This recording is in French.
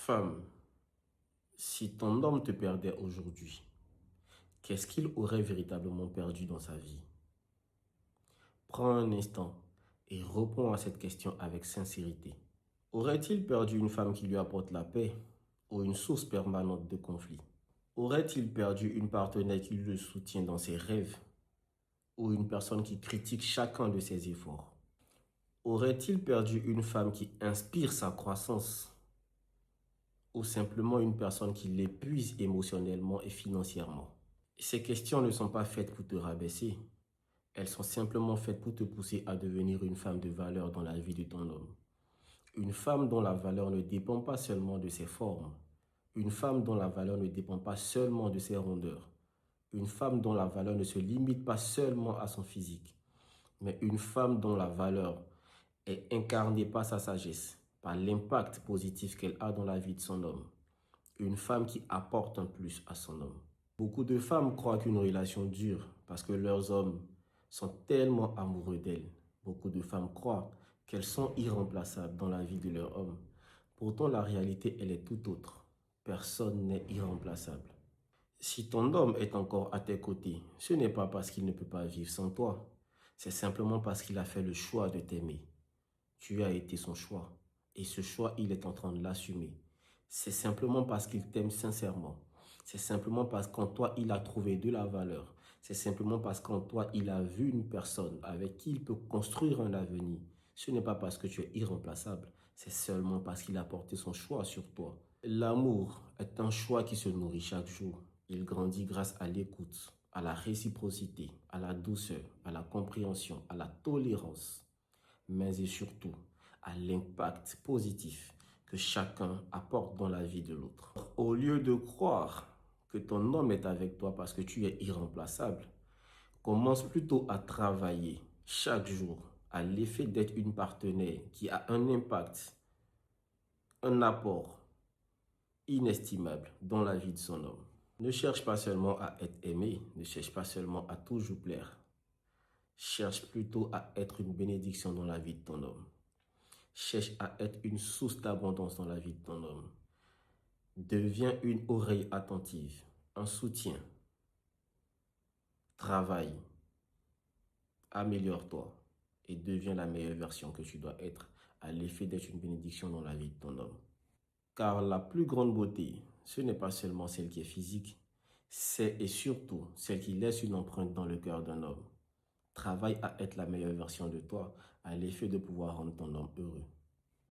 Femme, si ton homme te perdait aujourd'hui, qu'est-ce qu'il aurait véritablement perdu dans sa vie? Prends un instant et réponds à cette question avec sincérité. Aurait-il perdu une femme qui lui apporte la paix ou une source permanente de conflit? Aurait-il perdu une partenaire qui le soutient dans ses rêves ou une personne qui critique chacun de ses efforts? Aurait-il perdu une femme qui inspire sa croissance ou simplement une personne qui l'épuise émotionnellement et financièrement? Ces questions ne sont pas faites pour te rabaisser. Elles sont simplement faites pour te pousser à devenir une femme de valeur dans la vie de ton homme. Une femme dont la valeur ne dépend pas seulement de ses formes. Une femme dont la valeur ne dépend pas seulement de ses rondeurs. Une femme dont la valeur ne se limite pas seulement à son physique. Mais une femme dont la valeur est incarnée par sa sagesse, par l'impact positif qu'elle a dans la vie de son homme. Une femme qui apporte un plus à son homme. Beaucoup de femmes croient qu'une relation dure parce que leurs hommes sont tellement amoureux d'elles. Beaucoup de femmes croient qu'elles sont irremplaçables dans la vie de leur homme. Pourtant, la réalité, elle est tout autre. Personne n'est irremplaçable. Si ton homme est encore à tes côtés, ce n'est pas parce qu'il ne peut pas vivre sans toi. C'est simplement parce qu'il a fait le choix de t'aimer. Tu as été son choix. Et ce choix, il est en train de l'assumer. C'est simplement parce qu'il t'aime sincèrement. C'est simplement parce qu'en toi, il a trouvé de la valeur. C'est simplement parce qu'en toi, il a vu une personne avec qui il peut construire un avenir. Ce n'est pas parce que tu es irremplaçable. C'est seulement parce qu'il a porté son choix sur toi. L'amour est un choix qui se nourrit chaque jour. Il grandit grâce à l'écoute, à la réciprocité, à la douceur, à la compréhension, à la tolérance, mais et surtout à l'impact positif que chacun apporte dans la vie de l'autre. Au lieu de croire que ton homme est avec toi parce que tu es irremplaçable, commence plutôt à travailler chaque jour à l'effet d'être une partenaire qui a un impact, un apport inestimable dans la vie de son homme. Ne cherche pas seulement à être aimé, ne cherche pas seulement à toujours plaire. Cherche plutôt à être une bénédiction dans la vie de ton homme. Cherche à être une source d'abondance dans la vie de ton homme. Deviens une oreille attentive, un soutien. Travaille, améliore-toi et deviens la meilleure version que tu dois être à l'effet d'être une bénédiction dans la vie de ton homme. Car la plus grande beauté, ce n'est pas seulement celle qui est physique, c'est et surtout celle qui laisse une empreinte dans le cœur d'un homme. Travaille à être la meilleure version de toi à l'effet de pouvoir rendre ton homme heureux.